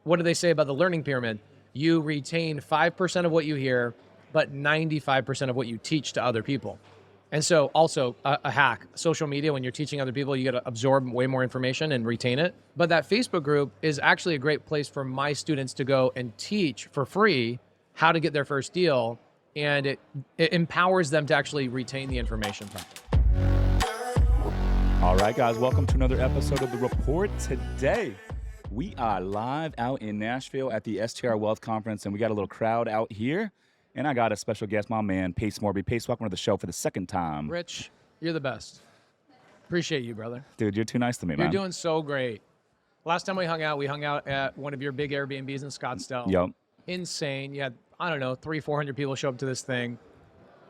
what do they say about the learning pyramid? You retain 5% of what you hear, but 95% of what you teach to other people. And so also a hack, social media, when you're teaching other people, you got to absorb way more information and retain it. But that Facebook group is actually a great place for my students to go and teach for free how to get their first deal. And it empowers them to actually retain the information. All right, guys, welcome to another episode of The Report. Today, we are live out in Nashville at the STR Wealth Conference, and we got a little crowd out here. And I got a special guest, my man, Pace Morby. Pace, welcome to the show for the second time. Rich, you're the best. Appreciate you, brother. Dude, you're too nice to me, man. You're doing so great. Last time we hung out at one of your big Airbnbs in Scottsdale. Yep. Insane. You had, I don't know, 300-400 people show up to this thing.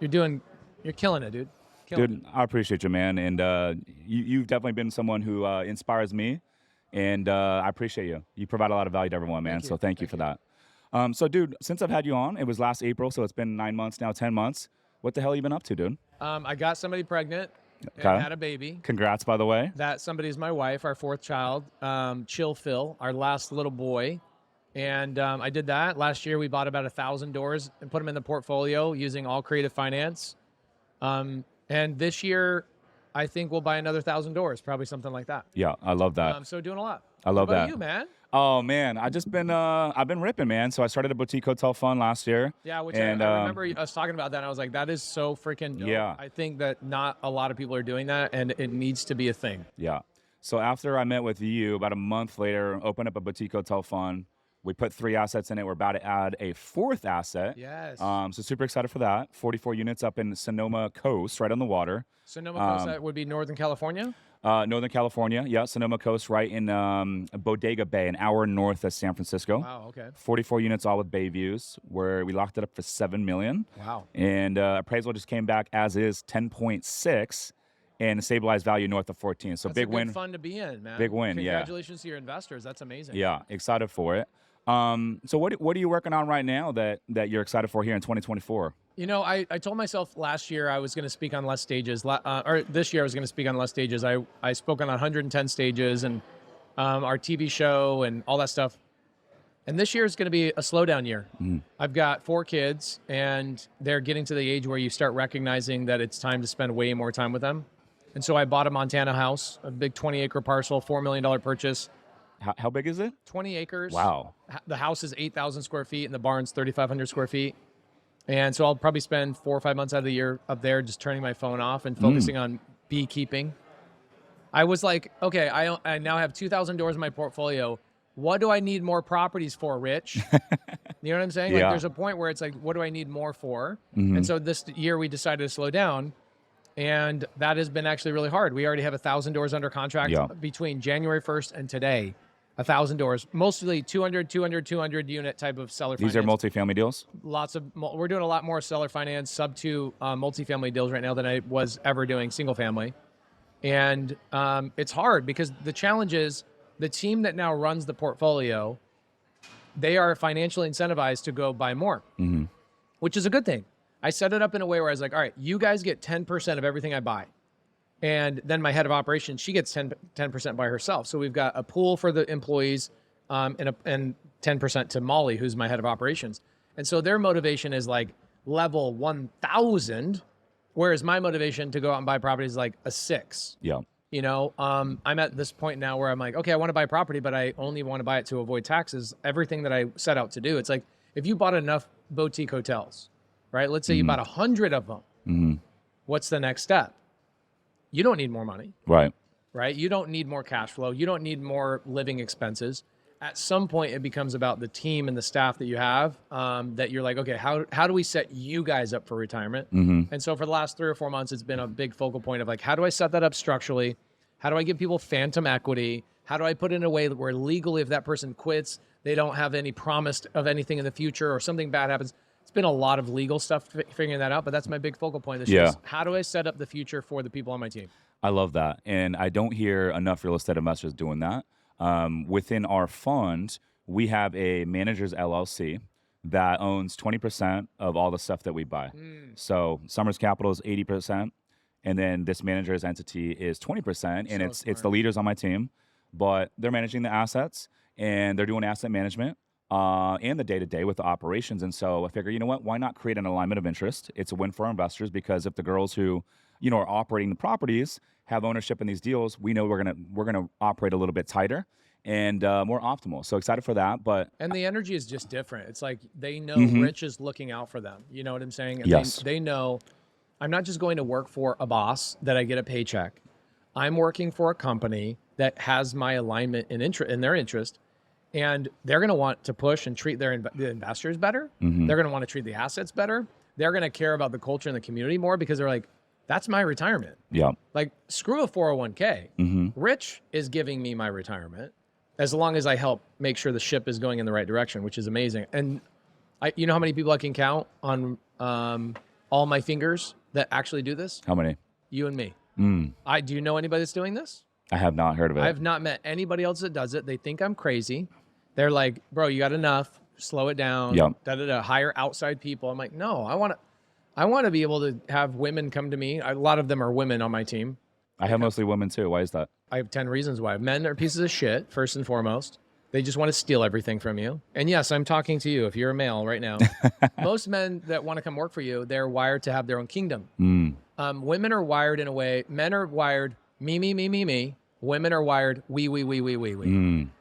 You're killing it, dude. Dude, I appreciate you, man. And you've definitely been someone who inspires me. And I appreciate you. You provide a lot of value to everyone, man. So thank you for that. So, dude, since I've had you on, it was last April, so it's been 9 months now, 10 months. What the hell have you been up to, dude? I got somebody pregnant and had a baby. Congrats, by the way. That somebody is my wife, our fourth child, Chill Phil, our last little boy. And I did that. Last year, we bought about 1,000 doors and put them in the portfolio using all creative finance. And this year, I think we'll buy another 1,000 doors, probably something like that. Yeah, I love that. So doing a lot. I love that. What about you, man? Oh man, I've been ripping, man. So I started a boutique hotel fund last year. Yeah, which I remember us talking about that. And I was like, that is so freaking dope. Yeah. I think that not a lot of people are doing that, and it needs to be a thing. Yeah. So after I met with you, about a month later, opened up a boutique hotel fund. We put 3 assets in it. We're about to add a 4th asset. Yes. So super excited for that. 44 units up in Sonoma Coast, right on the water. Sonoma Coast, that would be Northern California? Northern California, yeah. Sonoma Coast, right in Bodega Bay, an hour north of San Francisco. Wow, okay. 44 units, all with bay views, where we locked it up for $7 million. Wow. And appraisal just came back as is 10.6, and stabilized value north of 14. So That's big a good win. fund to be in, man. Big win, yeah. Congratulations to your investors. That's amazing. Yeah, excited for it. So what are you working on right now that you're excited for here in 2024? You know, I told myself last year I was going to speak on less stages, or this year I was going to speak on less stages. I spoke on 110 stages and our TV show and all that stuff. And this year is going to be a slowdown year. I've got 4 kids, and they're getting to the age where you start recognizing that it's time to spend way more time with them. And so I bought a Montana house, a big 20-acre parcel, $4 million purchase. How big is it? 20 acres. Wow. The house is 8,000 square feet, and the barn's 3,500 square feet. And so I'll probably spend 4 or 5 months out of the year up there just turning my phone off and focusing on beekeeping. I was like, okay, I now have 2,000 doors in my portfolio. What do I need more properties for, Rich? You know what I'm saying? Yeah. Like, there's a point where it's like, what do I need more for? And so this year we decided to slow down. And that has been actually really hard. We already have 1,000 doors under contract between January 1st and today. 1,000 doors, mostly 200 unit type of seller finance. These are multifamily deals? We're doing a lot more seller finance, sub-2 multifamily deals right now than I was ever doing single family. And it's hard because the challenge is the team that now runs the portfolio, they are financially incentivized to go buy more, which is a good thing. I set it up in a way where I was like, all right, you guys get 10% of everything I buy. And then my head of operations, she gets 10% by herself. So we've got a pool for the employees and 10% to Molly, who's my head of operations. And so their motivation is like level 1,000, whereas my motivation to go out and buy property is like a 6. Yeah. You know, I'm at this point now where I'm like, okay, I want to buy property, but I only want to buy it to avoid taxes. Everything that I set out to do. It's like, if you bought enough boutique hotels, right? Let's say you bought 100 of them. What's the next step? You don't need more money. Right. You don't need more cash flow. You don't need more living expenses. At some point, it becomes about the team and the staff that you have, that you're like, okay, how do we set you guys up for retirement? And so for the last 3 or 4 months, it's been a big focal point of like, how do I set that up structurally? How do I give people phantom equity? How do I put it in a way where legally, if that person quits, they don't have any promise of anything in the future or something bad happens? It's been a lot of legal stuff figuring that out, but that's my big focal point this year. How do I set up the future for the people on my team? I love that. And I don't hear enough real estate investors doing that. Within our fund, we have a manager's LLC that owns 20% of all the stuff that we buy. So Summers Capital is 80%, and then this manager's entity is 20%, and it's the leaders on my team, but they're managing the assets. and they're doing asset management and the day-to-day with the operations. And so I figure, you know what, why not create an alignment of interest? It's a win for our investors, because if the girls who, are operating the properties have ownership in these deals, we know we're gonna operate a little bit tighter and more optimal. So excited for that. But And the energy is just different. It's like they know Rich is looking out for them. You know what I'm saying? And Yes. they know I'm not just going to work for a boss that I get a paycheck. I'm working for a company that has my alignment in their interest, and they're going to want to push and treat the investors better. They're going to want to treat the assets better. They're going to care about the culture and the community more, because they're like, that's my retirement. yeah, Like, screw a 401k. Rich is giving me my retirement as long as I help make sure the ship is going in the right direction, which is amazing. And you know how many people I can count on all my fingers that actually do this? how many? You and me. Mm. Do you know anybody that's doing this? I have not heard of it. I have not met anybody else that does it. They think I'm crazy. They're like, bro, you got enough. Slow it down. Yep. Hire outside people. I'm like, no, I want to be able to have women come to me. A lot of them are women on my team. I have mostly women too. Why is that? I have 10 reasons why. Men are pieces of shit, first and foremost. They just want to steal everything from you. And yes, I'm talking to you if you're a male right now. Most men that want to come work for you, they're wired to have their own kingdom. Women are wired in a way, men are wired me, me, me, me, me. Women are wired we.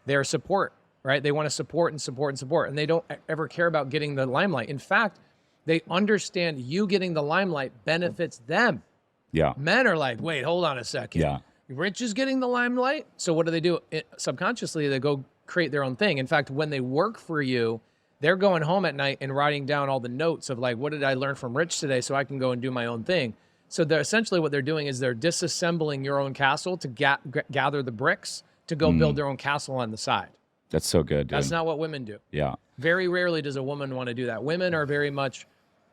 They're support, right? They want to support and support and support. And they don't ever care about getting the limelight. In fact, they understand you getting the limelight benefits them. Yeah. Men are like, wait, hold on a second. Yeah. Rich is getting the limelight. So what do? Subconsciously, they go create their own thing. In fact, when they work for you, they're going home at night and writing down all the notes of like, what did I learn from Rich today so I can go and do my own thing. So they're essentially what they're doing is they're disassembling your own castle to gather the bricks to go build their own castle on the side. That's so good, dude. That's not what women do. Yeah. Very rarely does a woman want to do that. Women are very much,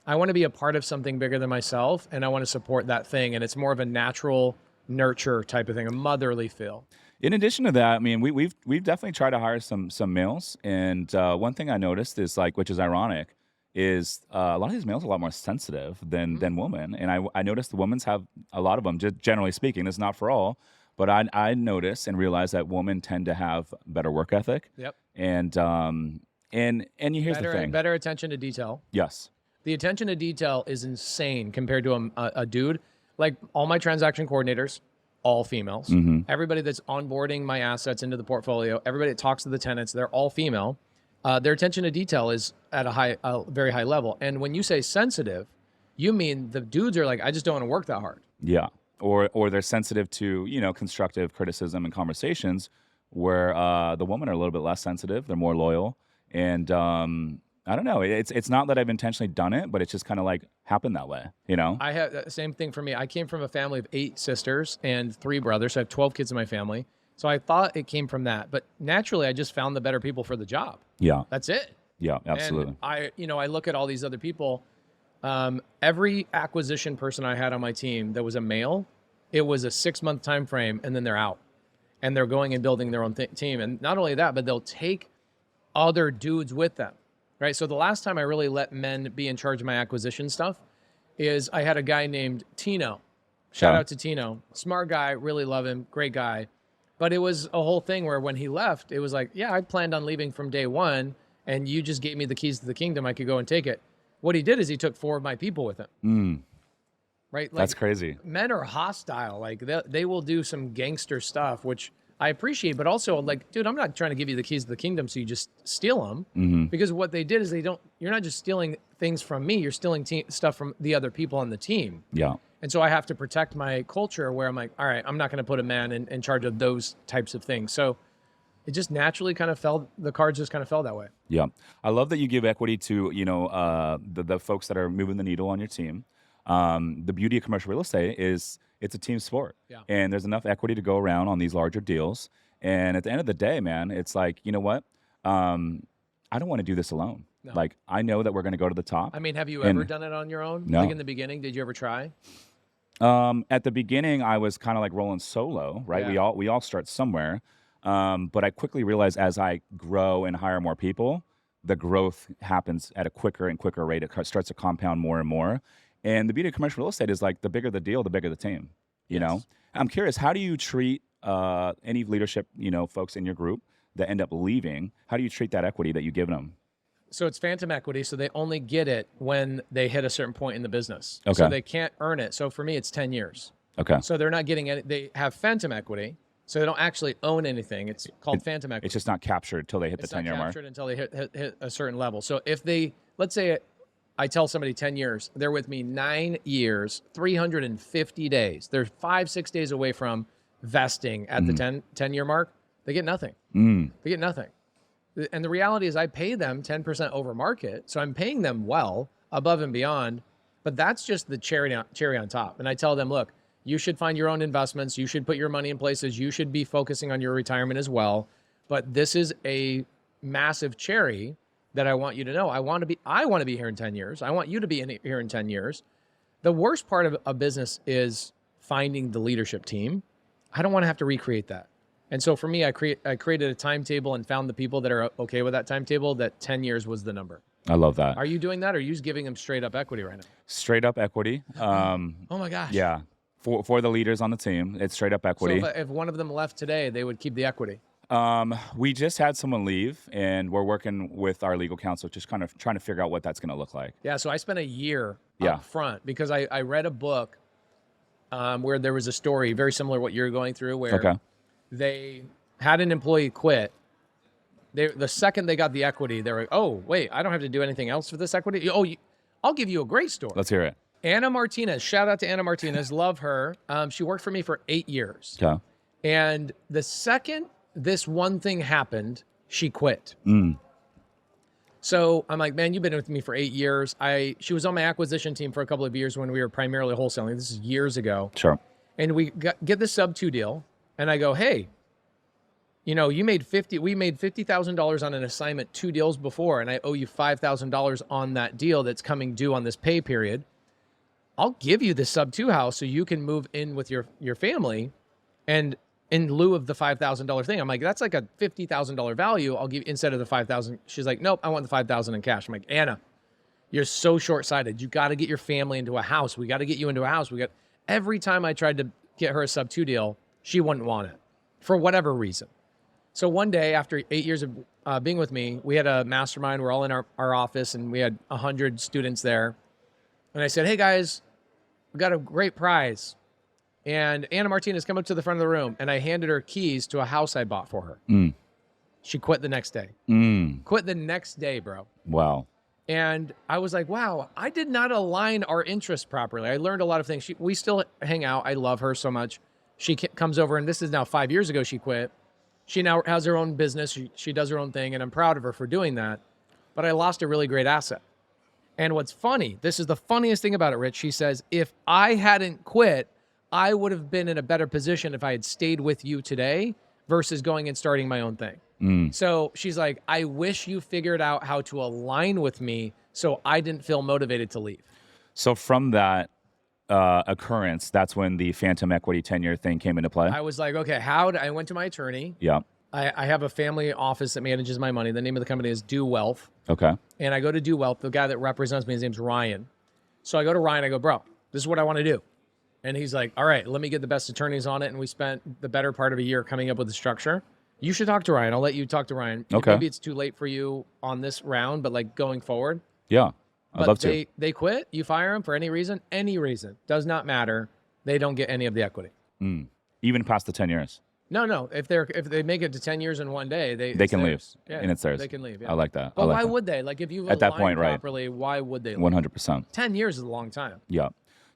I want to be a part of something bigger than myself, and I want to support that thing. And it's more of a natural nurture type of thing, a motherly feel. In addition to that, I mean, we've definitely tried to hire some males, and one thing I noticed is like, which is ironic, is a lot of these males are a lot more sensitive than women, and I noticed the women's have a lot of them. Just generally speaking, it's not for all, but I notice and realize that women tend to have better work ethic. Yep. And here's the thing. Better attention to detail. Yes. The attention to detail is insane compared to a dude. Like all my transaction coordinators, all females. Everybody that's onboarding my assets into the portfolio, everybody that talks to the tenants, they're all female. Their attention to detail is at a very high level. And when you say sensitive, you mean the dudes are like, I just don't want to work that hard. Yeah. Or they're sensitive to, constructive criticism and conversations, where the women are a little bit less sensitive. They're more loyal. And I don't know. It's not that I've intentionally done it, but it's just kind of like happened that way, I have the same thing for me. I came from a family of 8 sisters and 3 brothers. So I have 12 kids in my family. So I thought it came from that. But naturally, I just found the better people for the job. Yeah. That's it. Yeah, absolutely. And I look at all these other people. Every acquisition person I had on my team that was a male, it was a 6-month time frame, and then they're out. And they're going and building their own team. And not only that, but they'll take other dudes with them. Right. So the last time I really let men be in charge of my acquisition stuff is I had a guy named Tino. Shout out to Tino. Smart guy. Really love him. Great guy. But it was a whole thing where when he left, it was like, yeah, I planned on leaving from day one, and you just gave me the keys to the kingdom. I could go and take it. What he did is he took 4 of my people with him. Right. Like, that's crazy. Men are hostile. Like they will do some gangster stuff, which I appreciate, but also like, dude, I'm not trying to give you the keys to the kingdom so you just steal them. Because what they did is you're not just stealing things from me, you're stealing stuff from the other people on the team. Yeah. And so I have to protect my culture where I'm like, all right, I'm not going to put a man in charge of those types of things. So it just naturally kind of the cards just kind of fell that way. Yeah. I love that you give equity to, the folks that are moving the needle on your team. The beauty of commercial real estate is it's a team sport. Yeah. And there's enough equity to go around on these larger deals. And at the end of the day, man, it's like, you know what? I don't want to do this alone. No. Like, I know that we're going to go to the top. I mean, have you ever done it on your own? No. Like in the beginning, did you ever try? At the beginning, I was kind of like rolling solo, right? Yeah. We all start somewhere. But I quickly realized as I grow and hire more people, the growth happens at a quicker and quicker rate. It starts to compound more and more. And the beauty of commercial real estate is like the bigger the deal, the bigger the team, you know? I'm curious, how do you treat any leadership, folks in your group that end up leaving, how do you treat that equity that you've given them? So it's phantom equity. So they only get it when they hit a certain point in the business. Okay. So they can't earn it. So for me, it's 10 years. Okay. So they're not getting it. They have phantom equity. So they don't actually own anything. It's called phantom equity. It's just not captured until they hit the 10-year mark. It's not captured until they hit a certain level. So if they, let's say I tell somebody 10 years, they're with me 9 years, 350 days. They're 5-6 days away from vesting at the 10-year mark. They get nothing. They get nothing. And the reality is I pay them 10% over market. So I'm paying them well above and beyond, but that's just the cherry on top. And I tell them, look, you should find your own investments. You should put your money in places. You should be focusing on your retirement as well. But this is a massive cherry that I want you to know. I want to be here in 10 years. I want you to be here in 10 years. The worst part of a business is finding the leadership team. I don't want to have to recreate that. And so for me, I created a timetable and found the people that are okay with that timetable, that 10 years was the number. I love that. Are you doing that, or are you just giving them straight up equity right now? Straight up equity. Oh my gosh. Yeah. For the leaders on the team, it's straight up equity. So if one of them left today, they would keep the equity. We just had someone leave, and we're working with our legal counsel, just kind of trying to figure out what that's going to look like. Yeah, so I spent a year up front because I read a book where there was a story very similar to what you're going through, where they had an employee quit. The second they got the equity, they were like, oh, wait, I don't have to do anything else for this equity? I'll give you a great story. Let's hear it. Anna Martinez, shout out to Anna Martinez, love her. She worked for me for 8 years. Okay. And the second this one thing happened, she quit. So I'm like, man, you've been with me for 8 years. She was on my acquisition team for a couple of years when we were primarily wholesaling. This is years ago. Sure. And we get the Subto deal. And I go, hey, we made $50,000 on an assignment 2 deals before, and I owe you $5,000 on that deal that's coming due on this pay period. I'll give you the Subto house so you can move in with your family, and in lieu of the $5,000 thing. I'm like, that's like a $50,000 value. I'll give instead of the $5,000. She's like, nope, I want the $5,000 in cash. I'm like, Anna, you're so short-sighted. You got to get your family into a house. We got to get you into a house. Every time I tried to get her a Subto deal, she wouldn't want it for whatever reason. So one day after 8 years of being with me, we had a mastermind. We're all in our office, and we had 100 students there. And I said, hey guys, we got a great prize. And Anna Martinez came up to the front of the room, and I handed her keys to a house I bought for her. She quit the next day. Quit the next day, bro. Wow. And I was like, wow, I did not align our interests properly. I learned a lot of things. We still hang out. I love her so much. She comes over, and this is now 5 years ago she quit. She now has her own business. She does her own thing, and I'm proud of her for doing that. But I lost a really great asset. And what's funny, this is the funniest thing about it, Rich. She says, if I hadn't quit, I would have been in a better position if I had stayed with you today versus going and starting my own thing. So she's like, I wish you figured out how to align with me so I didn't feel motivated to leave. So from that occurrence, that's when the phantom equity 10-year thing came into play? I was like, okay, I went to my attorney. Yeah. I have a family office that manages my money. The name of the company is Do Wealth. Okay. And I go to Do Wealth. The guy that represents me, his name's Ryan. So I go to Ryan. I go, bro, this is what I want to do. And he's like, all right, let me get the best attorneys on it. And we spent the better part of a year coming up with the structure. You should talk to Ryan. I'll let you talk to Ryan. Okay. Maybe it's too late for you on this round, but like going forward. Yeah, I'd love to. They quit. You fire them for any reason. Does not matter. They don't get any of the equity. Even past the 10 years? No. If they make it to 10 years in one day, they can leave. Yeah, and it's theirs. They can leave. Yeah. I like that. But why would they? Like if you at that point, properly, why would they leave? 100%. 10 years is a long time. Yeah.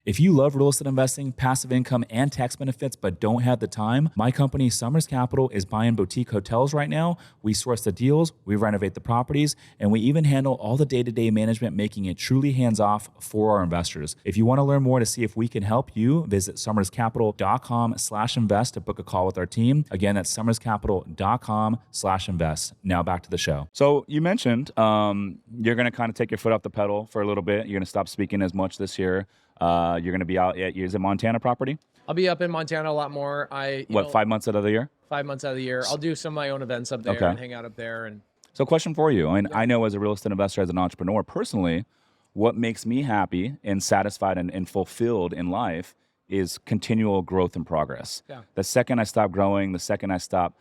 If you love real estate investing, passive income, and tax benefits, but don't have the time, my company, Summers Capital, is buying boutique hotels right now. We source the deals, we renovate the properties, and we even handle all the day-to-day management, making it truly hands-off for our investors. If you want to learn more to see if we can help you, visit summerscapital.com/invest to book a call with our team. Again, that's summerscapital.com/invest. Now back to the show. So you mentioned you're going to kind of take your foot off the pedal for a little bit. You're going to stop speaking as much this year. You're going to be out at, is it Montana property? I'll be up in Montana a lot more. 5 months out of the year? 5 months out of the year. I'll do some of my own events up there and hang out up there. And so question for you. I know as a real estate investor, as an entrepreneur, personally, what makes me happy and satisfied and fulfilled in life is continual growth and progress. Yeah. The second I stop growing, the second I stop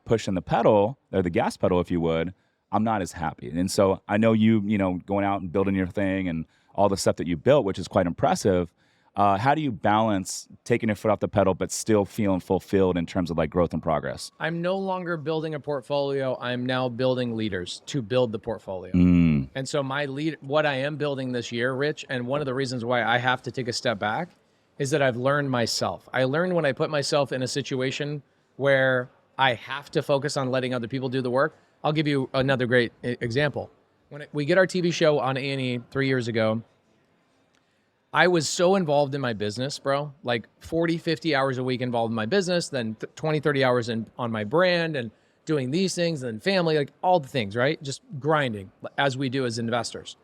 pushing the pedal or the gas pedal, if you would, I'm not as happy. And so I know you know, going out and building your thing and all the stuff that you built, which is quite impressive. How do you balance taking your foot off the pedal, but still feeling fulfilled in terms of like growth and progress? I'm no longer building a portfolio. I'm now building leaders to build the portfolio. And so what I am building this year, Rich, and one of the reasons why I have to take a step back is that I've learned myself. I learned when I put myself in a situation where I have to focus on letting other people do the work. I'll give you another great example. When we get our TV show on A&E 3 years ago, I was so involved in my business, bro, like 40, 50 hours a week involved in my business, then 20, 30 hours on my brand and doing these things, and then family, like all the things, right? Just grinding as we do as investors.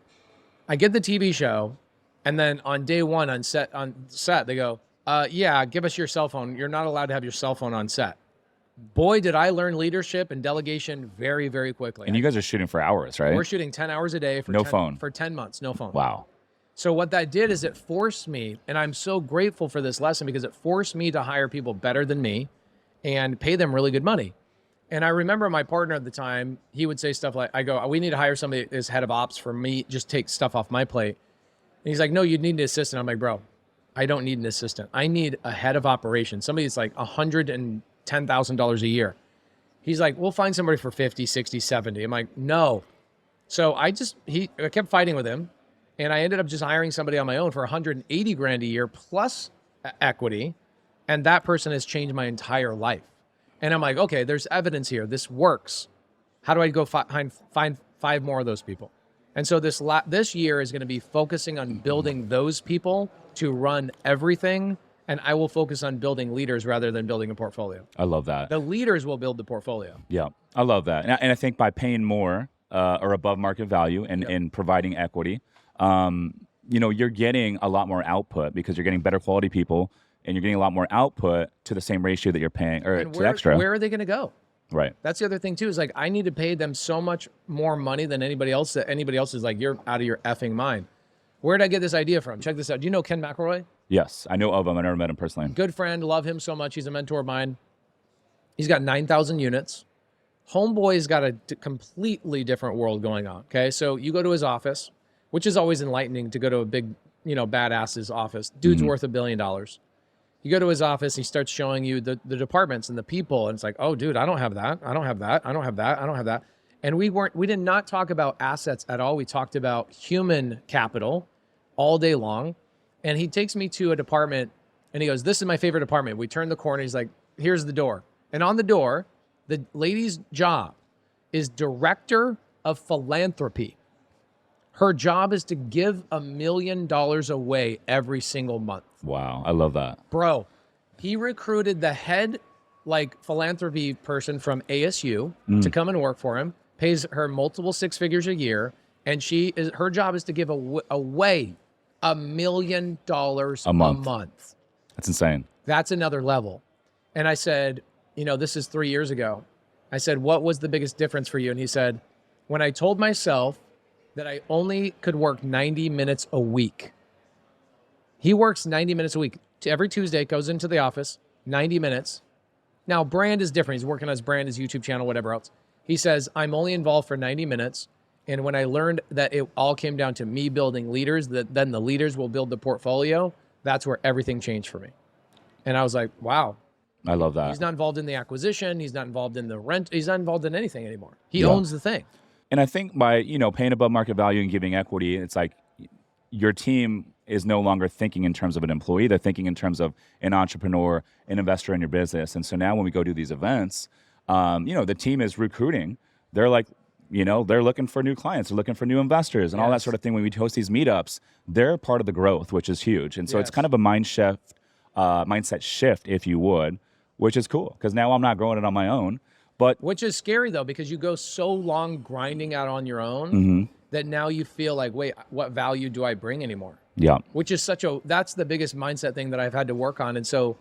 I get the TV show, and then on day one on set, they go, yeah, give us your cell phone. You're not allowed to have your cell phone on set. Boy, did I learn leadership and delegation very, very quickly. And you guys are shooting for hours, right? We're shooting 10 hours a day for phone for 10 months, no phone. Wow. So what that did is it forced me, and I'm so grateful for this lesson because it forced me to hire people better than me and pay them really good money. And I remember my partner at the time, he would say stuff like, I go, we need to hire somebody as head of ops for me, just take stuff off my plate. And he's like, no, you need an assistant. I'm like, bro, I don't need an assistant. I need a head of operations, somebody that's like $110,000 a year. He's like, we'll find somebody for 50, 60, 70. I'm like, no. So I kept fighting with him. And I ended up just hiring somebody on my own for 180 grand a year plus equity. And that person has changed my entire life. And I'm like, okay, there's evidence here. This works. How do I go find 5 more of those people? And so this year is going to be focusing on building those people to run everything. And I will focus on building leaders rather than building a portfolio. I love that. The leaders will build the portfolio. Yeah, I love that. And I think by paying more or above market value and providing equity, you know, you're getting a lot more output because you're getting better quality people and you're getting a lot more output to the same ratio that you're paying or to extra. Where are they going to go? Right. That's the other thing too, is like, I need to pay them so much more money than anybody else that anybody else is like, you're out of your effing mind. Where did I get this idea from? Check this out. Do you know Ken McElroy? Yes, I know of him. I never met him personally. Good friend. Love him so much. He's a mentor of mine. He's got 9,000 units. Homeboy's got a completely different world going on. Okay. So you go to his office, which is always enlightening to go to a big, you know, badass's office. Dude's worth $1 billion. You go to his office, he starts showing you the departments and the people. And it's like, oh, dude, I don't have that. I don't have that. I don't have that. I don't have that. And we did not talk about assets at all. We talked about human capital all day long. And he takes me to a department and he goes, this is my favorite department. We turn the corner. He's like, here's the door. And on the door, the lady's job is director of philanthropy. Her job is to give $1 million away every single month. Wow, I love that. Bro, he recruited the head philanthropy person from ASU to come and work for him, pays her multiple 6 figures a year, and her job is to give away $1 million a month. That's insane. That's another level. And I said, you know, this is 3 years ago. I said, what was the biggest difference for you? And he said, when I told myself that I only could work 90 minutes a week. He works 90 minutes a week. Every Tuesday, goes into the office, 90 minutes. Now, brand is different. He's working on his brand, his YouTube channel, whatever else. He says, I'm only involved for 90 minutes. And when I learned that it all came down to me building leaders, that then the leaders will build the portfolio, that's where everything changed for me. And I was like, wow. I love that. He's not involved in the acquisition. He's not involved in the rent. He's not involved in anything anymore. He owns the thing. And I think by, you know, paying above market value and giving equity, it's like your team is no longer thinking in terms of an employee. They're thinking in terms of an entrepreneur, an investor in your business. And so now when we go do these events, you know, the team is recruiting. They're like, you know, they're looking for new clients. They're looking for new investors and all that sort of thing. When we host these meetups, they're part of the growth, which is huge. And so it's kind of a mindset shift, if you would, which is cool because now I'm not growing it on my own. But which is scary though, because you go so long grinding out on your own that now you feel like, wait, what value do I bring anymore? Yeah. Which is that's the biggest mindset thing that I've had to work on. And so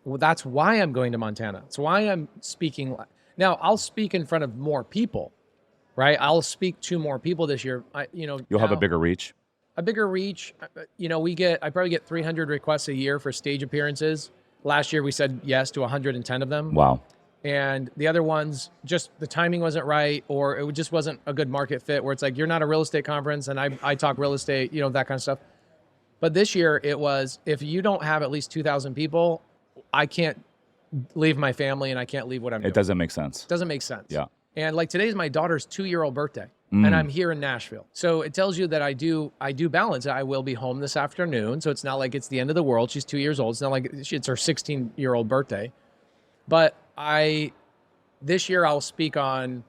that's why I'm going to Montana. It's why I'm speaking. Now I'll speak in front of more people, right? I'll speak to more people this year. You'll have a bigger reach. A bigger reach. You know, I probably get 300 requests a year for stage appearances. Last year we said yes to 110 of them. Wow. And the other ones, just the timing wasn't right, or it just wasn't a good market fit where it's like, you're not a real estate conference and I talk real estate, that kind of stuff. But this year it was, if you don't have at least 2,000 people, I can't leave my family and I can't leave what I'm doing. It doesn't make sense. Doesn't make sense. Yeah. And like today's my daughter's 2-year-old birthday and I'm here in Nashville. So it tells you that I do balance. I will be home this afternoon. So it's not like it's the end of the world. She's 2 years old. It's not like it's her 16-year-old birthday. But this year I'll speak on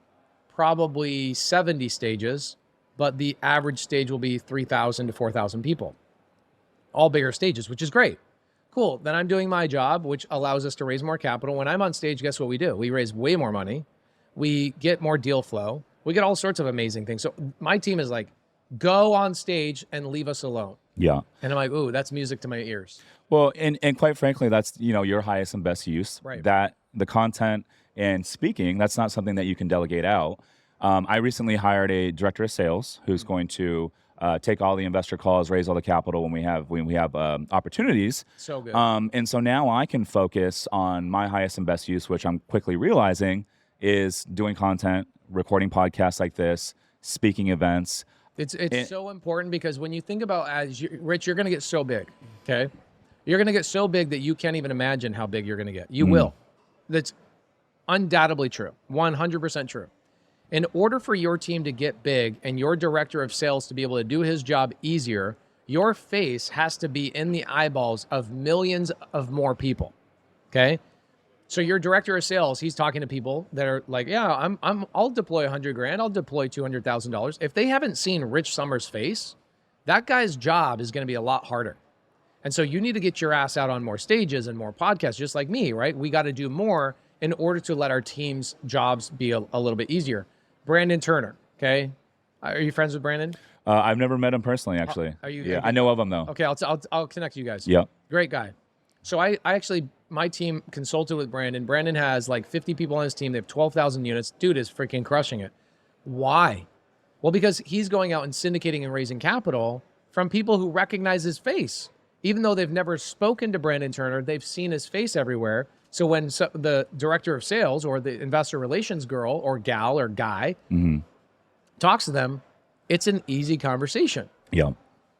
probably 70 stages, but the average stage will be 3,000 to 4,000 people. All bigger stages, which is great. Cool. Then I'm doing my job, which allows us to raise more capital. When I'm on stage, guess what we do? We raise way more money. We get more deal flow. We get all sorts of amazing things. So my team is like, go on stage and leave us alone. Yeah. And I'm like, ooh, that's music to my ears. Well, and quite frankly, that's, your highest and best use. Right. That the content and speaking, that's not something that you can delegate out. I recently hired a director of sales who's going to take all the investor calls, raise all the capital when we have opportunities. So good. And so now I can focus on my highest and best use, which I'm quickly realizing is doing content, recording podcasts like this, speaking events. It's so important because when you think about Rich, you're going to get so big, okay? You're going to get so big that you can't even imagine how big you're going to get. You will. That's undoubtedly true, 100% true. In order for your team to get big and your director of sales to be able to do his job easier, your face has to be in the eyeballs of millions of more people, okay? So your director of sales, he's talking to people that are like, yeah, I'll deploy $100,000, I'll deploy $200,000. If they haven't seen Rich Summers' face, that guy's job is going to be a lot harder. And so you need to get your ass out on more stages and more podcasts, just like me, right? We got to do more in order to let our team's jobs be a little bit easier. Brandon Turner, okay? Are you friends with Brandon? I've never met him personally, actually. Are you? Yeah, I know of him though. Okay, I'll connect you guys. Yeah. Great guy. So I actually, my team consulted with Brandon. Brandon has like 50 people on his team. They have 12,000 units. Dude is freaking crushing it. Why? Well, because he's going out and syndicating and raising capital from people who recognize his face. Even though they've never spoken to Brandon Turner, they've seen his face everywhere. So when the director of sales or the investor relations girl or gal or guy talks to them, it's an easy conversation. Yeah.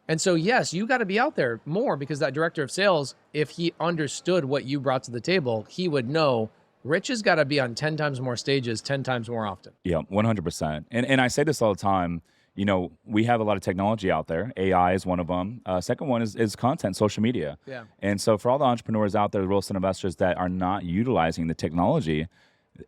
And so, yes, you got to be out there more because that director of sales, if he understood what you brought to the table, he would know Rich has got to be on 10 times more stages, 10 times more often. Yeah, 100%. And I say this all the time. We have a lot of technology out there. AI is one of them. Second one is content, social media. Yeah. And so for all the entrepreneurs out there, real estate investors that are not utilizing the technology,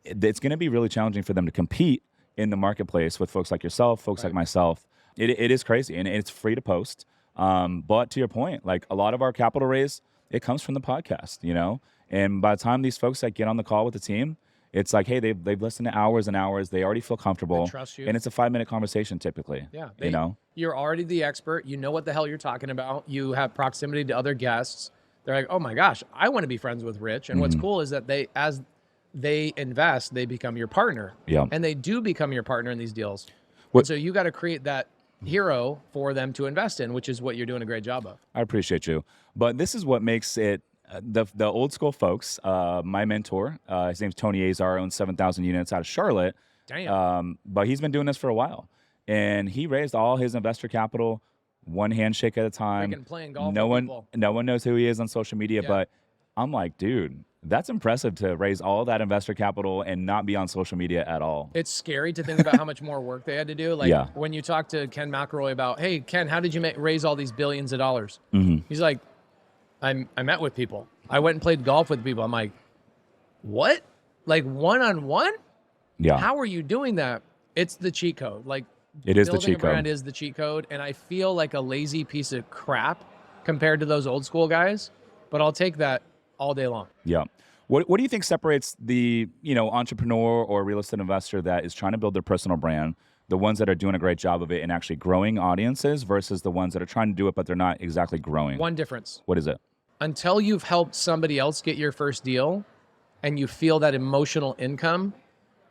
it's going to be really challenging for them to compete in the marketplace with folks like yourself, folks like myself. It is crazy, and it's free to post. But to your point, like a lot of our capital raise, it comes from the podcast, And by the time these folks that get on the call with the team, it's like, hey, they've listened to hours and hours. They already feel comfortable. They trust you. And it's a 5-minute conversation typically. Yeah. You're already the expert. You know what the hell you're talking about. You have proximity to other guests. They're like, oh my gosh, I want to be friends with Rich. And what's cool is that as they invest, they become your partner. Yeah. And they do become your partner in these deals. What- And so you got to create that hero for them to invest in, which is what you're doing a great job of. I appreciate you. But this is what makes it the old school folks. My mentor, his name's Tony Azar, owns 7,000 units out of Charlotte. Damn. But he's been doing this for a while. And he raised all his investor capital one handshake at a time. Freaking playing golf No with one, people. no one knows who he is on social media. Yeah. But I'm like, dude, that's impressive to raise all that investor capital and not be on social media at all. It's scary to think about how much more work they had to do. Like Yeah. when you talk to Ken McElroy about, hey, Ken, how did you raise all these billions of dollars? He's like, I met with people. I went and played golf with people. I'm like, what? Like one-on-one? Yeah. How are you doing that? It's the cheat code. Like It is the building cheat a brand code. is the cheat code. And I feel like a lazy piece of crap compared to those old school guys, but I'll take that all day long. Yeah. What do you think separates the, entrepreneur or real estate investor that is trying to build their personal brand, the ones that are doing a great job of it and actually growing audiences versus the ones that are trying to do it, but they're not exactly growing? One difference. What is it? Until you've helped somebody else get your first deal and you feel that emotional income,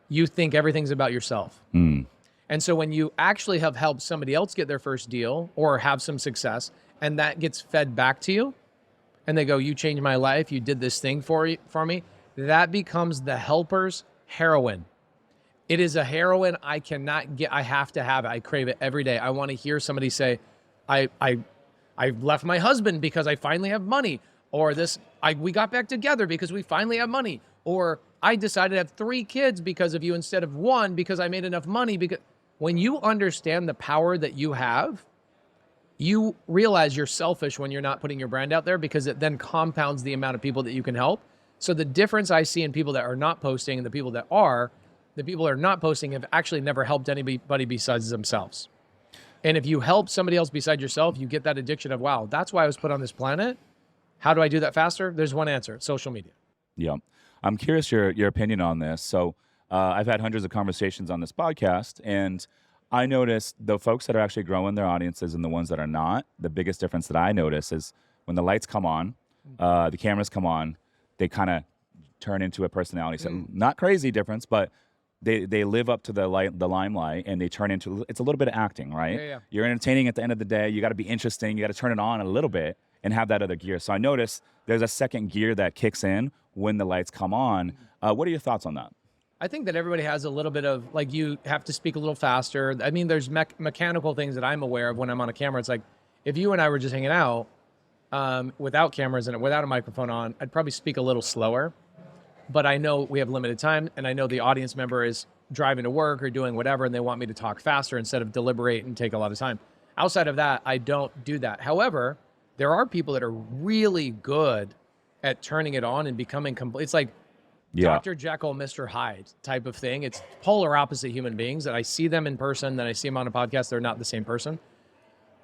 you think everything's about yourself. And so when you actually have helped somebody else get their first deal or have some success and that gets fed back to you and they go, you changed my life, you did this thing for me, that becomes the helper's heroin. It is a heroin I cannot get. I have to have it. I crave it every day. I want to hear somebody say, I left my husband because I finally have money, or we got back together because we finally have money, or I decided to have 3 kids because of you instead of 1 because I made enough money. Because when you understand the power that you have, you realize you're selfish when you're not putting your brand out there, because it then compounds the amount of people that you can help. So the difference I see in people that are not posting and the people that are not posting have actually never helped anybody besides themselves. And if you help somebody else beside yourself, you get that addiction of, wow, that's why I was put on this planet. How do I do that faster? There's one answer: social media. Yeah. I'm curious your opinion on this. So I've had hundreds of conversations on this podcast, and I noticed the folks that are actually growing their audiences and the ones that are not, the biggest difference that I notice is when the lights come on, the cameras come on, they kind of turn into a personality. So not crazy difference, but they live up to the limelight, and they turn into, it's a little bit of acting, right? Yeah. You're entertaining at the end of the day. You got to be interesting. You got to turn it on a little bit and have that other gear. So I noticed there's a second gear that kicks in when the lights come on. What are your thoughts on that? I think that everybody has a little bit of, like, you have to speak a little faster. I mean, there's mechanical things that I'm aware of when I'm on a camera. It's like, if you and I were just hanging out without cameras and without a microphone on, I'd probably speak a little slower. But I know we have limited time, and I know the audience member is driving to work or doing whatever, and they want me to talk faster instead of deliberate and take a lot of time. Outside of that, I don't do that. However, there are people that are really good at turning it on and becoming complete. It's like Dr. Jekyll, Mr. Hyde type of thing. It's polar opposite human beings, that I see them in person, then I see them on a podcast. They're not the same person.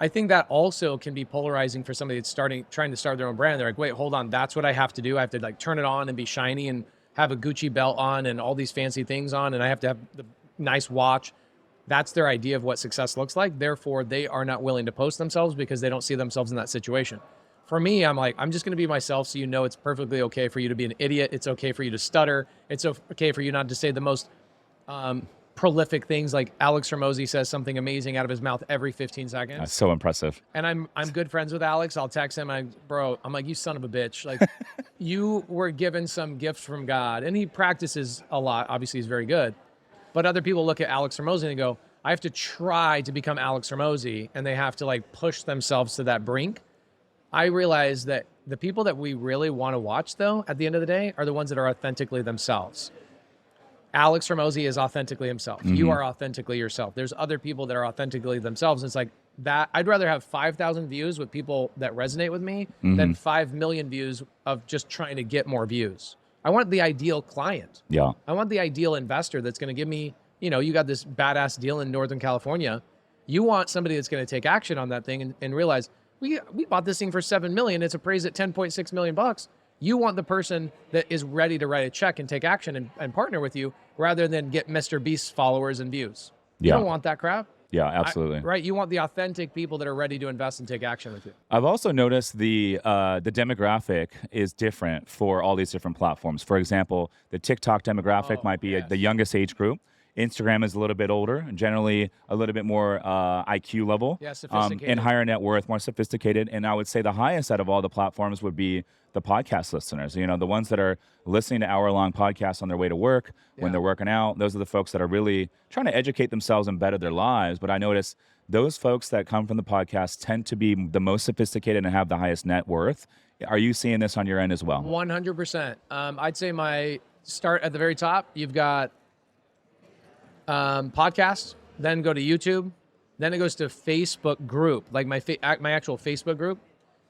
I think that also can be polarizing for somebody that's trying to start their own brand. They're like, wait, hold on, that's what I have to do. I have to like turn it on and be shiny and have a Gucci belt on and all these fancy things on, and I have to have the nice watch. That's their idea of what success looks like. Therefore, they are not willing to post themselves because they don't see themselves in that situation. For me, I'm like, I'm just going to be myself, so you know it's perfectly okay for you to be an idiot. It's okay for you to stutter. It's okay for you not to say the most prolific things. Like Alex Hormozy says something amazing out of his mouth every 15 seconds. That's so impressive. And I'm good friends with Alex. I'll text him. I'm like, you son of a bitch. Like, you were given some gift from God. And he practices a lot. Obviously, he's very good. But other people look at Alex Hormozy and they go, I have to try to become Alex Hormozy. And they have to like push themselves to that brink. I realize that the people that we really want to watch, though, at the end of the day, are the ones that are authentically themselves. Alex Hormozy is authentically himself. Mm-hmm. You are authentically yourself. There's other people that are authentically themselves. It's like that. I'd rather have 5,000 views with people that resonate with me than 5 million views of just trying to get more views. I want the ideal client. Yeah. I want the ideal investor that's going to give me, you got this badass deal in Northern California. You want somebody that's going to take action on that thing and realize, we bought this thing for $7 million. It's appraised at $10.6 million. You want the person that is ready to write a check and take action and partner with you, rather than get Mr. Beast's followers and views. You don't want that crap. Yeah, absolutely. Right? You want the authentic people that are ready to invest and take action with you. I've also noticed the demographic is different for all these different platforms. For example, the TikTok demographic might be the youngest age group. Instagram is a little bit older, generally a little bit more IQ level, sophisticated. And higher net worth, more sophisticated. And I would say the highest out of all the platforms would be the podcast listeners. The ones that are listening to hour-long podcasts on their way to work, when they're working out. Those are the folks that are really trying to educate themselves and better their lives. But I notice those folks that come from the podcast tend to be the most sophisticated and have the highest net worth. Are you seeing this on your end as well? 100%. I'd say my start at the very top. You've got podcast, then go to YouTube, then it goes to Facebook group, like my actual Facebook group,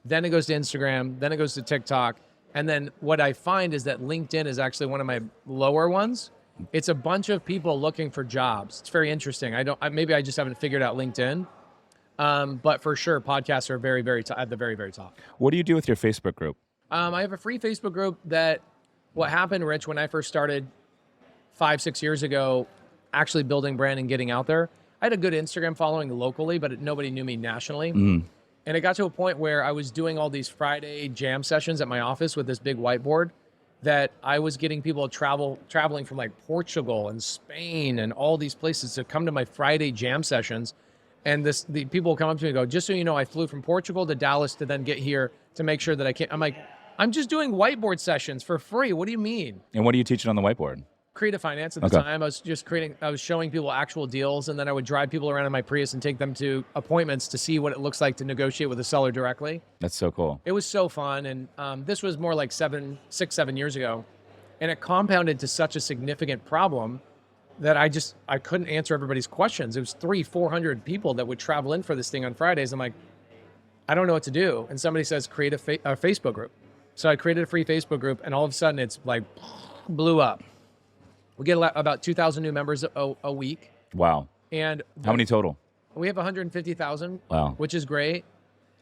then it goes to Instagram, then it goes to TikTok, and then what I find is that LinkedIn is actually one of my lower ones. It's a bunch of people looking for jobs. It's very interesting. Maybe I just haven't figured out LinkedIn, but for sure podcasts are very, very at the very, very top. What do you do with your Facebook group? I have a free Facebook group that, what happened, Rich, when I first started 5-6 years ago, actually building brand and getting out there, I had a good Instagram following locally, but nobody knew me nationally. And it got to a point where I was doing all these Friday jam sessions at my office with this big whiteboard, that I was getting people traveling from like Portugal and Spain and all these places to come to my Friday jam sessions. And the people come up to me and go, just so you know, I flew from Portugal to Dallas to then get here to make sure that I can't. I'm like, I'm just doing whiteboard sessions for free. What do you mean? And what are you teaching on the whiteboard? Creative finance at the time. I was showing people actual deals, and then I would drive people around in my Prius and take them to appointments to see what it looks like to negotiate with a seller directly. That's so cool. It was so fun. And this was more like 7 years ago. And it compounded to such a significant problem that I couldn't answer everybody's questions. It was 300-400 people that would travel in for this thing on Fridays. I'm like, I don't know what to do. And somebody says, create a Facebook group. So I created a free Facebook group, and all of a sudden it's like blew up. We get about 2,000 new members a week. Wow. And how many total? We have 150,000, wow, which is great.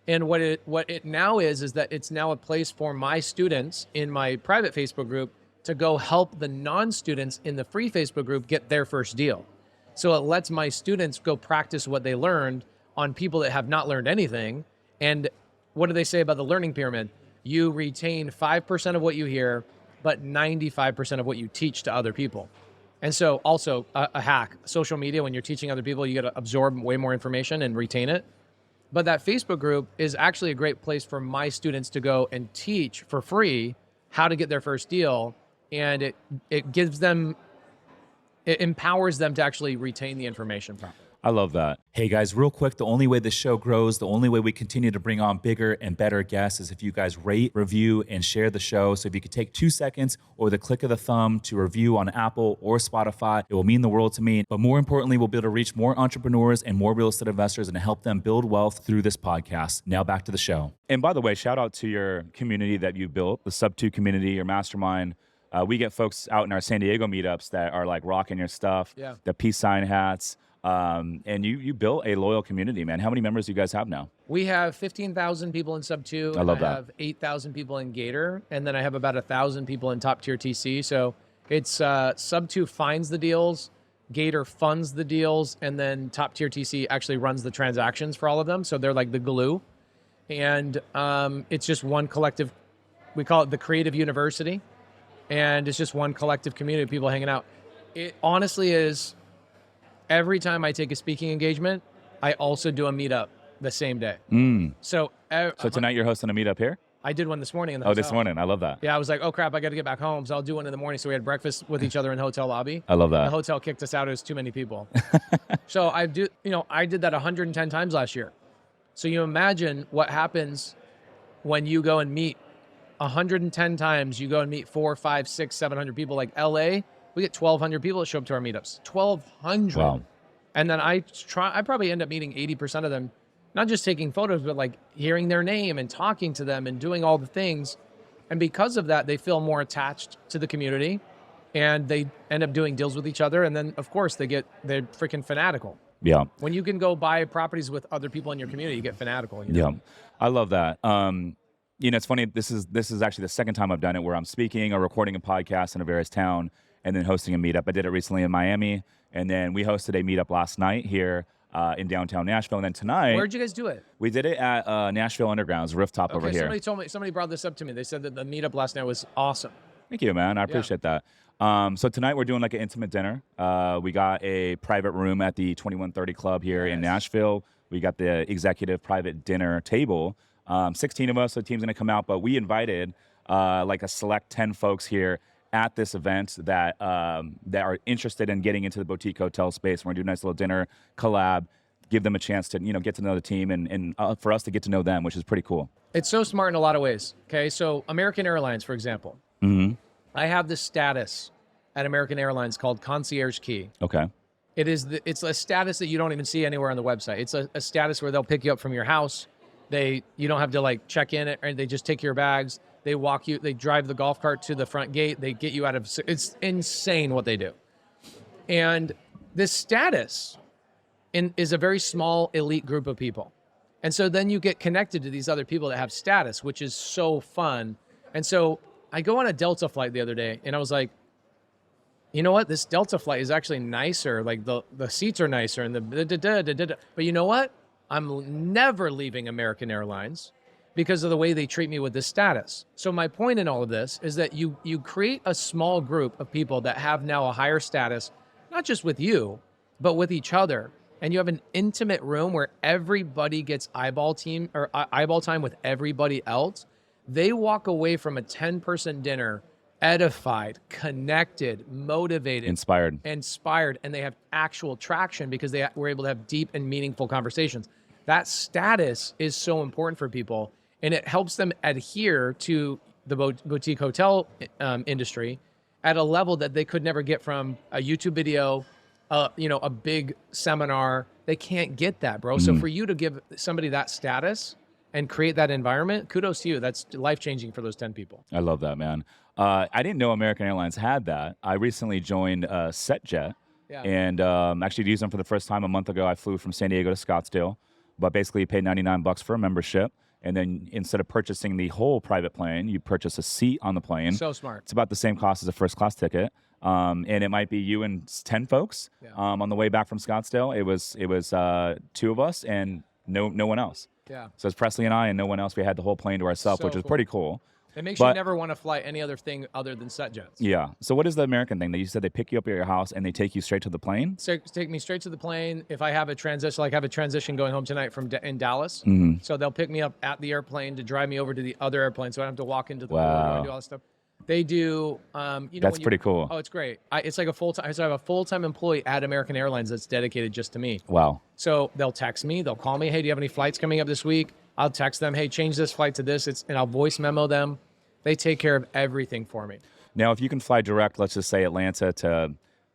And what it now is that it's now a place for my students in my private Facebook group to go help the non-students in the free Facebook group get their first deal. So it lets my students go practice what they learned on people that have not learned anything. And what do they say about the learning pyramid? You retain 5% of what you hear, but 95% of what you teach to other people. And so also a hack, social media, when you're teaching other people, you got to absorb way more information and retain it. But that Facebook group is actually a great place for my students to go and teach for free how to get their first deal. And it gives them, it empowers them to actually retain the information properly. I love that. Hey guys, real quick, the only way this show grows, the only way we continue to bring on bigger and better guests is if you guys rate, review, and share the show. So if you could take 2 seconds or the click of the thumb to review on Apple or Spotify, it will mean the world to me. But more importantly, we'll be able to reach more entrepreneurs and more real estate investors and help them build wealth through this podcast. Now back to the show. And by the way, shout out to your community that you built, the Subto community, your mastermind. We get folks out in our San Diego meetups that are like rocking your stuff, the peace sign hats. And you built a loyal community, man. How many members do you guys have now? We have 15,000 people in Subto. I love that. I have 8,000 people in Gator, and then I have about 1,000 people in top tier TC. So it's Subto finds the deals, Gator funds the deals, and then top tier TC actually runs the transactions for all of them. So they're like the glue. And it's just one collective, we call it the Creative University. And it's just one collective community of people hanging out. It honestly is, every time I take a speaking engagement, I also do a meetup the same day. So tonight you're hosting a meetup here? I did one this morning in the hotel. This morning. I love that. Yeah, I was like, oh crap, I got to get back home. So I'll do one in the morning. So we had breakfast with each other in the hotel lobby. I love that. The hotel kicked us out. It was too many people. So I did that 110 times last year. So you imagine what happens when you go and meet 110 times, you go and meet 400, 500, 600, 700 people. Like LA, we get 1,200 people that show up to our meetups. 1,200. Wow. And then I probably end up meeting 80% of them, not just taking photos, but like hearing their name and talking to them and doing all the things. And because of that, they feel more attached to the community and they end up doing deals with each other. And then of course they're freaking fanatical. Yeah. When you can go buy properties with other people in your community, you get fanatical. You know? Yeah. I love that. It's funny. This is actually the second time I've done it where I'm speaking or recording a podcast in a various town and then hosting a meetup. I did it recently in Miami, and then we hosted a meetup last night here in downtown Nashville. And then tonight, where'd you guys do it? We did it at Nashville Underground's rooftop over here. Somebody brought this up to me. They said that the meetup last night was awesome. Thank you, man. I appreciate that. So tonight we're doing like an intimate dinner. We got a private room at the 2130 Club here in Nashville. We got the executive private dinner table. 16 of us, so the team's going to come out, but we invited like a select 10 folks here at this event that are interested in getting into the boutique hotel space. We're going to do a nice little dinner collab, give them a chance to get to know the team and for us to get to know them, which is pretty cool. It's so smart in a lot of ways. Okay, so American Airlines, for example, I have this status at American Airlines called Concierge Key. Okay. It's a status that you don't even see anywhere on the website. It's a status where they'll pick you up from your house. You don't have to like check in, or they just take your bags. They walk you. They drive the golf cart to the front gate. They get you out of. It's insane what they do. And this status is a very small elite group of people, and so then you get connected to these other people that have status, which is so fun. And so I go on a Delta flight the other day, and I was like, you know what? This Delta flight is actually nicer. Like the seats are nicer, and but you know what? I'm never leaving American Airlines because of the way they treat me with this status. So my point in all of this is that you create a small group of people that have now a higher status, not just with you, but with each other. And you have an intimate room where everybody gets eyeball time with everybody else. They walk away from a 10-person dinner edified, connected, motivated, Inspired. and they have actual traction because they were able to have deep and meaningful conversations. That status is so important for people, and it helps them adhere to the boutique hotel industry at a level that they could never get from a YouTube video, a big seminar. They can't get that, bro. So for you to give somebody that status and create that environment, kudos to you. That's life-changing for those 10 people. I love that, man. I didn't know American Airlines had that. I recently joined Set Jet, and actually used them for the first time a month ago. I flew from San Diego to Scottsdale, but basically you paid $99 for a membership. And then instead of purchasing the whole private plane, you purchase a seat on the plane. So smart. It's about the same cost as a first class ticket. And it might be you and 10 folks on the way back from Scottsdale. It was 2 of us and no one else. Yeah. So it's Presley and I and no one else. We had the whole plane to ourselves, So which is cool. pretty cool. It makes you never want to fly any other thing other than set jets. Yeah. So what is the American thing that you said they pick you up at your house and they take you straight to the plane? So take me straight to the plane. If I have a transition, like I have a transition going home tonight from in Dallas, so they'll pick me up at the airplane to drive me over to the other airplane, so I don't have to walk into the corridor and do all this stuff. They do, That's pretty cool. Oh, it's great. It's like a full-time. So I have a full-time employee at American Airlines that's dedicated just to me. Wow. So they'll text me, they'll call me, hey, do you have any flights coming up this week? I'll text them, hey, change this flight to this, and I'll voice memo them. They take care of everything for me. Now, if you can fly direct, let's just say Atlanta to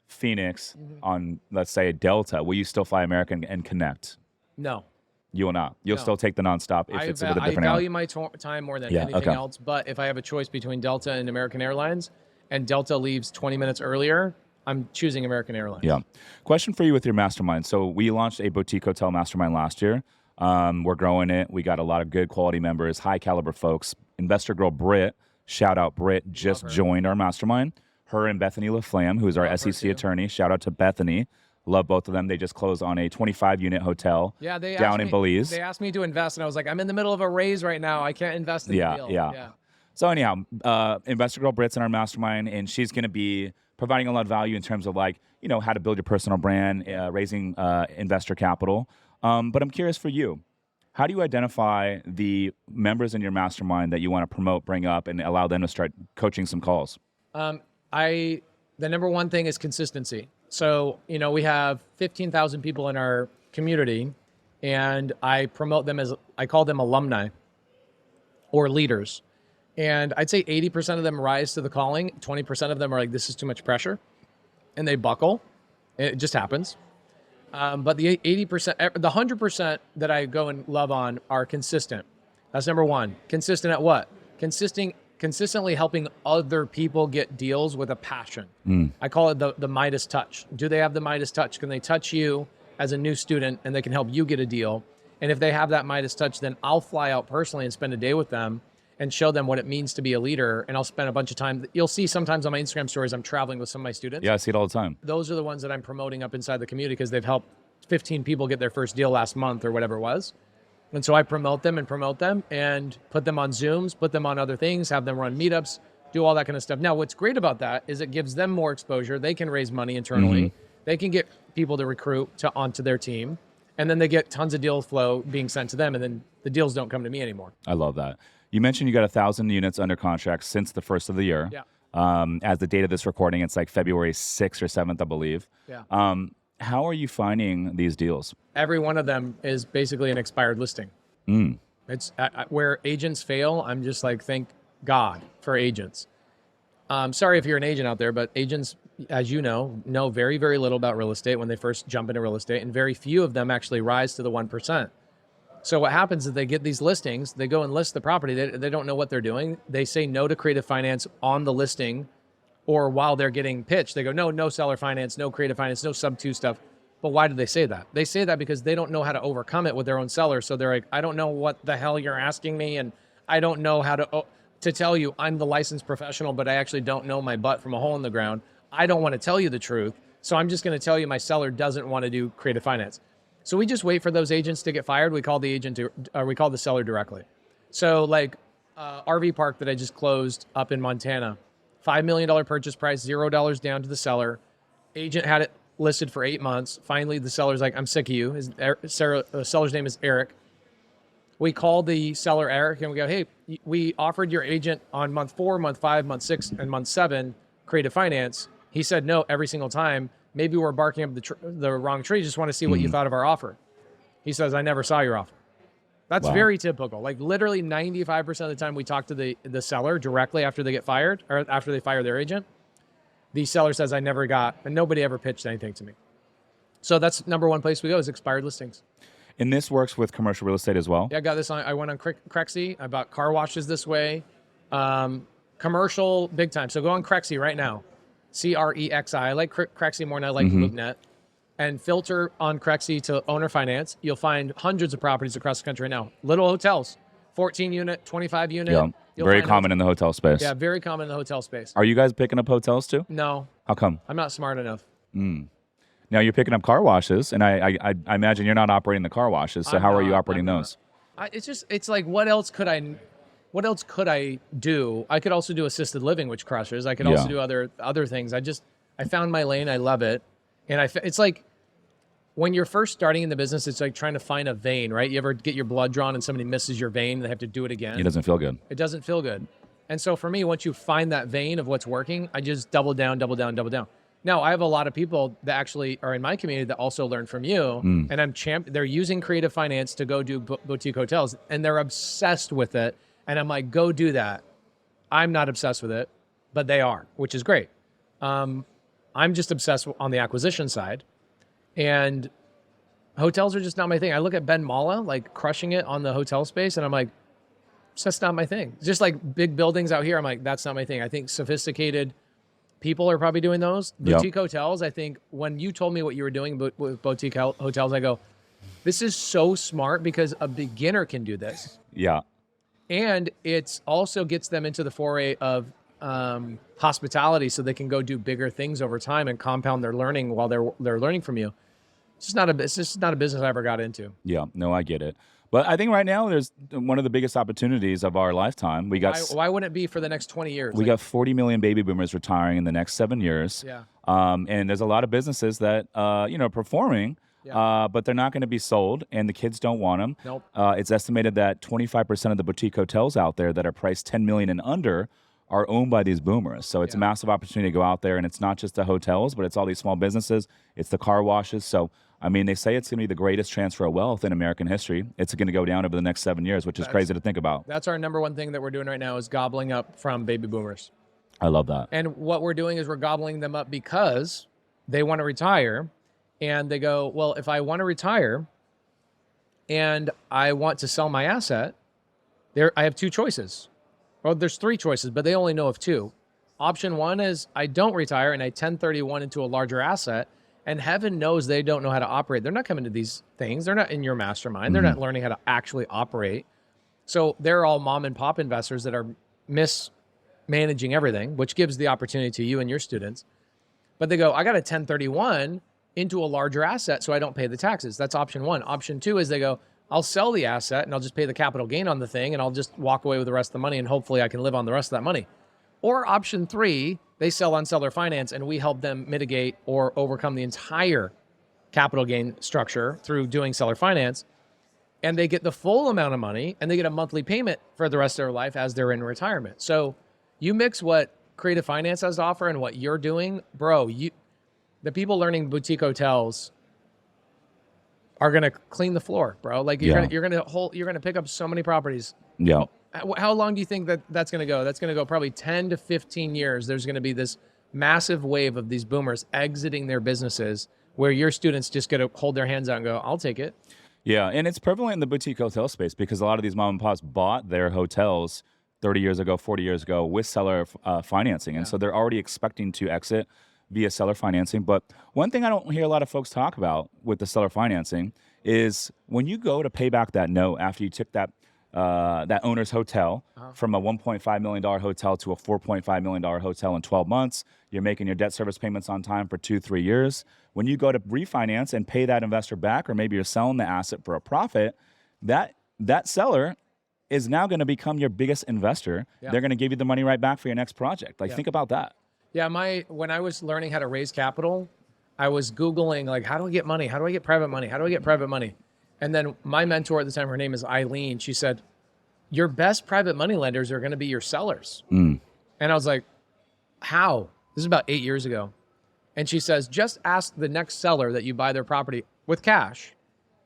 Phoenix on, let's say, Delta, will you still fly American and connect? No. You will not. You'll still take the nonstop if it's with a different I value airline. my time more than anything else, but if I have a choice between Delta and American Airlines, and Delta leaves 20 minutes earlier, I'm choosing American Airlines. Yeah. Question for you with your mastermind. So we launched a boutique hotel mastermind last year. We're growing it. We got a lot of good quality members, high caliber folks. Investor girl Britt, shout out Britt, just joined our mastermind. Her and Bethany LaFlamme, who's our SEC attorney. Shout out to Bethany. Love both of them. They just closed on a 25-unit hotel down in Belize. They asked me to invest, and I was like, I'm in the middle of a raise right now. I can't invest in the deal. Yeah. So anyhow, Investor Girl Britt's in our mastermind, and she's going to be providing a lot of value in terms of how to build your personal brand, raising investor capital. But I'm curious for you. How do you identify the members in your mastermind that you want to promote, bring up, and allow them to start coaching some calls? The number one thing is consistency. So, we have 15,000 people in our community, and I promote them I call them alumni or leaders. And I'd say 80% of them rise to the calling. 20% of them are like, this is too much pressure, and they buckle. It just happens. But the 80%, the 100% that I go and love on are consistent. That's number one. Consistent at what? Consistently helping other people get deals with a passion. I call it the Midas touch. Do they have the Midas touch? Can they touch you as a new student and they can help you get a deal? And if they have that Midas touch, then I'll fly out personally and spend a day with them and show them what it means to be a leader. And I'll spend a bunch of time. You'll see sometimes on my Instagram stories, I'm traveling with some of my students. Yeah, I see it all the time. Those are the ones that I'm promoting up inside the community because they've helped 15 people get their first deal last month or whatever it was. And so I promote them and put them on Zooms, put them on other things, have them run meetups, do all that kind of stuff. Now, what's great about that is it gives them more exposure. They can raise money internally. They can get people to recruit onto their team. And then they get tons of deal flow being sent to them. And then the deals don't come to me anymore. I love that. You mentioned you got 1,000 units under contract since the first of the year. Yeah. As the date of this recording, it's like February 6th or 7th, I believe. Yeah. How are you finding these deals? Every one of them is basically an expired listing. It's where agents fail. I'm just like, thank God for agents. Sorry if you're an agent out there, but agents, as you know very, very little about real estate when they first jump into real estate, and very few of them actually rise to the 1%. So what happens is they get these listings, they go and list the property, they don't know what they're doing. They say no to creative finance on the listing, or while they're getting pitched, they go, no seller finance, no creative finance, no Subto stuff. But why do they say that? They say that because they don't know how to overcome it with their own sellers. So they're like, I don't know what the hell you're asking me, and I don't know how to tell you I'm the licensed professional, but I actually don't know my butt from a hole in the ground. I don't want to tell you the truth. So I'm just going to tell you my seller doesn't want to do creative finance. So we just wait for those agents to get fired. We call the seller directly. So like RV park that I just closed up in Montana, $5 million purchase price, $0 down to the seller. Agent had it listed for 8 months. Finally, the seller's like, I'm sick of you. The seller's name is Eric. We call the seller Eric and we go, hey, we offered your agent on month 4, month 5, month 6, and month 7 creative finance. He said no every single time. Maybe we're barking up the wrong tree. Just want to see what you thought of our offer. He says, I never saw your offer. That's very typical. Like literally 95% of the time we talk to the seller directly after they get fired or after they fire their agent. The seller says, I never got, and nobody ever pitched anything to me. So that's number one place we go is expired listings. And this works with commercial real estate as well? Yeah, I got this on. I went on Crexy. I bought car washes this way. Commercial, big time. So go on Crexy right now. Crexi. I like Crexy more than I like LoopNet. And filter on Crexy to owner finance. You'll find hundreds of properties across the country right now. Little hotels, 14 unit, 25 unit. Yeah, very common in the hotel space. Yeah, very common in the hotel space. Are you guys picking up hotels too? No. How come? I'm not smart enough. Now you're picking up car washes, and I imagine you're not operating the car washes. So how are you operating those? It's like, what else could I do? I could also do assisted living, which crushes. I could also do other things. I found my lane. I love it. And it's like when you're first starting in the business, it's like trying to find a vein, right? You ever get your blood drawn and somebody misses your vein and they have to do it again? It doesn't feel good. It doesn't feel good. And so for me, once you find that vein of what's working, I just double down, double down, double down. Now, I have a lot of people that actually are in my community that also learn from you, and they're using creative finance to go do boutique hotels, and they're obsessed with it. And I'm like, go do that. I'm not obsessed with it, but they are, which is great. I'm just obsessed on the acquisition side, and hotels are just not my thing. I look at Ben Malla, like crushing it on the hotel space, and I'm like, it's just not my thing. Just like big buildings out here, I'm like, that's not my thing. I think sophisticated people are probably doing those. Boutique hotels, I think when you told me what you were doing with boutique hotels, I go, this is so smart because a beginner can do this. Yeah. And it also gets them into the foray of hospitality so they can go do bigger things over time and compound their learning while they're learning from you. It's just not a business I ever got into. Yeah, no, I get it. But I think right now there's one of the biggest opportunities of our lifetime. Why wouldn't it be for the next 20 years? We got 40 million baby boomers retiring in the next 7 years. Yeah. And there's a lot of businesses that are performing, but they're not going to be sold, and the kids don't want them. Nope. It's estimated that 25% of the boutique hotels out there that are priced $10 million and under are owned by these boomers. So it's a massive opportunity to go out there, and it's not just the hotels, but it's all these small businesses. It's the car washes. So I mean, they say it's going to be the greatest transfer of wealth in American history. It's going to go down over the next 7 years, which is crazy to think about. That's our number one thing that we're doing right now is gobbling up from baby boomers. I love that. And what we're doing is we're gobbling them up because they want to retire. And they go, well, if I want to retire and I want to sell my asset, I have two choices. Well, there's three choices, but they only know of two. Option one is I don't retire and I 1031 into a larger asset. And heaven knows they don't know how to operate. They're not coming to these things. They're not in your mastermind. They're not learning how to actually operate. So they're all mom and pop investors that are mismanaging everything, which gives the opportunity to you and your students. But they go, I got a 1031 into a larger asset so I don't pay the taxes. That's option one. Option two is they go, I'll sell the asset and I'll just pay the capital gain on the thing and I'll just walk away with the rest of the money and hopefully I can live on the rest of that money. Or option three, they sell on seller finance and we help them mitigate or overcome the entire capital gain structure through doing seller finance. And they get the full amount of money and they get a monthly payment for the rest of their life as they're in retirement. So you mix what creative finance has to offer and what you're doing, bro, the people learning boutique hotels are going to clean the floor, bro. Like you're going to pick up so many properties. Yeah. How long do you think that's going to go? That's going to go probably 10 to 15 years. There's going to be this massive wave of these boomers exiting their businesses where your students just get to hold their hands out and go, I'll take it. Yeah, and it's prevalent in the boutique hotel space because a lot of these mom and pops bought their hotels 30 years ago, 40 years ago with seller financing. And so they're already expecting to exit via seller financing. But one thing I don't hear a lot of folks talk about with the seller financing is when you go to pay back that note after you took that owner's hotel from a $1.5 million hotel to a $4.5 million hotel in 12 months. You're making your debt service payments on time for 2-3 years. When you go to refinance and pay that investor back, or maybe you're selling the asset for a profit, that seller is now going to become your biggest investor. Yeah. They're going to give you the money right back for your next project. Think about that. Yeah, when I was learning how to raise capital, I was Googling, how do I get money? How do I get private money? How do I get private money? And then my mentor at the time, her name is Eileen. She said, your best private money lenders are going to be your sellers. And I was like, how? This is about 8 years ago. And she says, just ask the next seller that you buy their property with cash.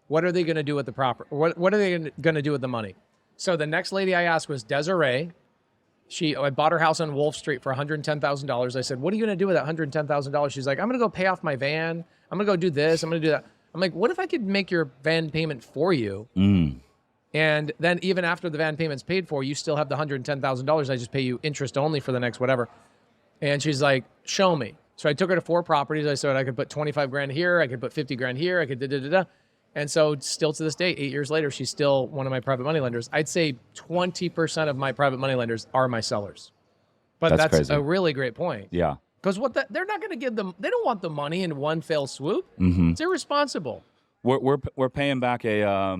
What are they going to do with the property? What are they going to do with the money? So the next lady I asked was Desiree. I bought her house on Wolf Street for $110,000. I said, what are you going to do with that $110,000? She's like, I'm going to go pay off my van. I'm going to go do this. I'm going to do that. I'm like, what if I could make your van payment for you? And then even after the van payment's paid for, you still have the $110,000. I just pay you interest only for the next whatever. And she's like, show me. So I took her to 4 properties. I said, I could put 25 grand here. I could put 50 grand here. I could da-da-da-da. And so still to this day, 8 years later, she's still one of my private money lenders. I'd say 20% of my private money lenders are my sellers. But that's crazy. a really great point. Yeah. Because they're not going to give them, they don't want the money in one fell swoop. It's irresponsible. We're paying back a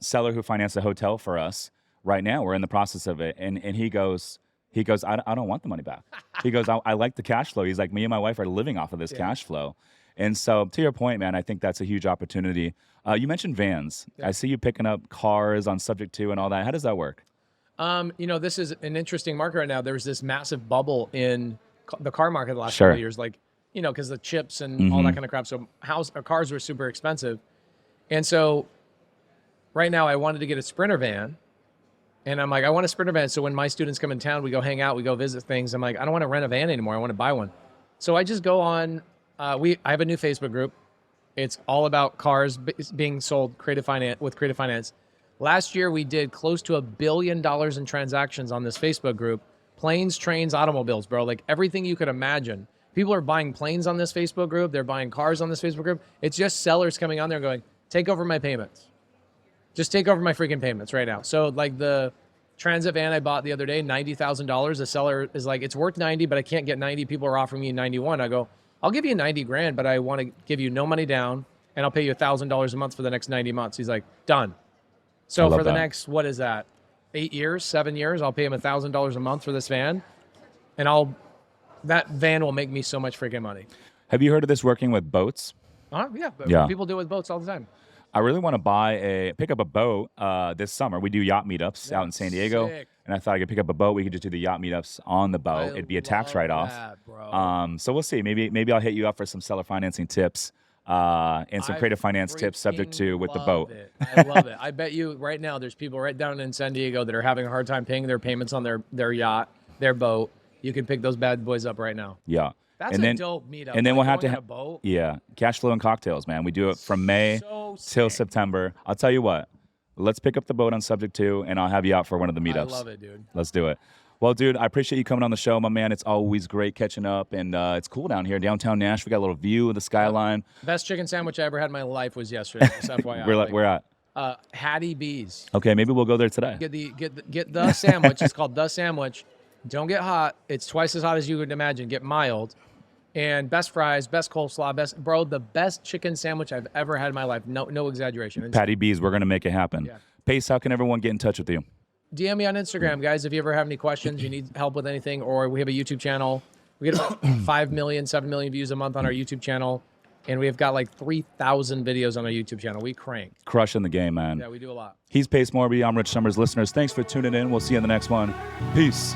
seller who financed a hotel for us right now. We're in the process of it. And he goes, I don't want the money back. He goes, I like the cash flow. He's like, me and my wife are living off of this cash flow. And so to your point, man, I think that's a huge opportunity. You mentioned vans. I see you picking up cars on Subject to and all that. How does that work? This is an interesting market right now. There's this massive bubble in the car market the last couple of years, like, because the chips and all that kind of crap. So cars were super expensive. And so right now I wanted to get a Sprinter van. And I'm like, I want a Sprinter van. So when my students come in town, we go hang out, we go visit things. I'm like, I don't want to rent a van anymore. I want to buy one. So I just go on. I have a new Facebook group. It's all about cars being sold with creative finance. Last year, we did close to $1 billion in transactions on this Facebook group. Planes, trains, automobiles, bro. Like everything you could imagine. People are buying planes on this Facebook group. They're buying cars on this Facebook group. It's just sellers coming on there and going, take over my payments. Just take over my freaking payments right now. So like the Transit van I bought the other day, $90,000. The seller is like, it's worth 90, but I can't get 90. People are offering me 91. I go, I'll give you 90 grand, but I want to give you no money down and I'll pay you $1,000 a month for the next 90 months. He's like, done. So for the next, what is that? 8 years, 7 years, I'll pay him $1,000 a month for this van. And that van will make me so much freaking money. Have you heard of this working with boats? Yeah. People do it with boats all the time. I really want to pick up a boat this summer. We do yacht meetups out in San Diego. Sick. And I thought I could pick up a boat. We could just do the yacht meetups on the boat. It'd be a tax write-off. So we'll see. Maybe I'll hit you up for some seller financing tips and some creative finance tips subject to with the boat. I love it. I bet you right now there's people right down in San Diego that are having a hard time paying their payments on their yacht, their boat. You can pick those bad boys up right now. Yeah. That's a dope meetup. And then we'll have to have a boat. Yeah, cash flow and cocktails, man. We do it from May till September. I'll tell you what. Let's pick up the boat on Subject to, and I'll have you out for one of the meetups. I love it, dude. Let's do it. Well, dude, I appreciate you coming on the show, my man. It's always great catching up, and it's cool down here, downtown Nashville. We got a little view of the skyline. Best chicken sandwich I ever had in my life was yesterday. Just FYI. We're at Hattie B's. Okay, maybe we'll go there today. Get the sandwich. It's called the sandwich. Don't get hot. It's twice as hot as you would imagine. Get mild. And best fries, best coleslaw, the best chicken sandwich I've ever had in my life. No exaggeration. Patty B's, we're going to make it happen. Yeah. Pace, how can everyone get in touch with you? DM me on Instagram, guys. If you ever have any questions, you need help with anything, or we have a YouTube channel. We get about 5 million, 7 million views a month on our YouTube channel. And we've got like 3,000 videos on our YouTube channel. We crank. Crushing the game, man. Yeah, we do a lot. He's Pace Morby. I'm Rich Summers. Listeners, thanks for tuning in. We'll see you in the next one. Peace.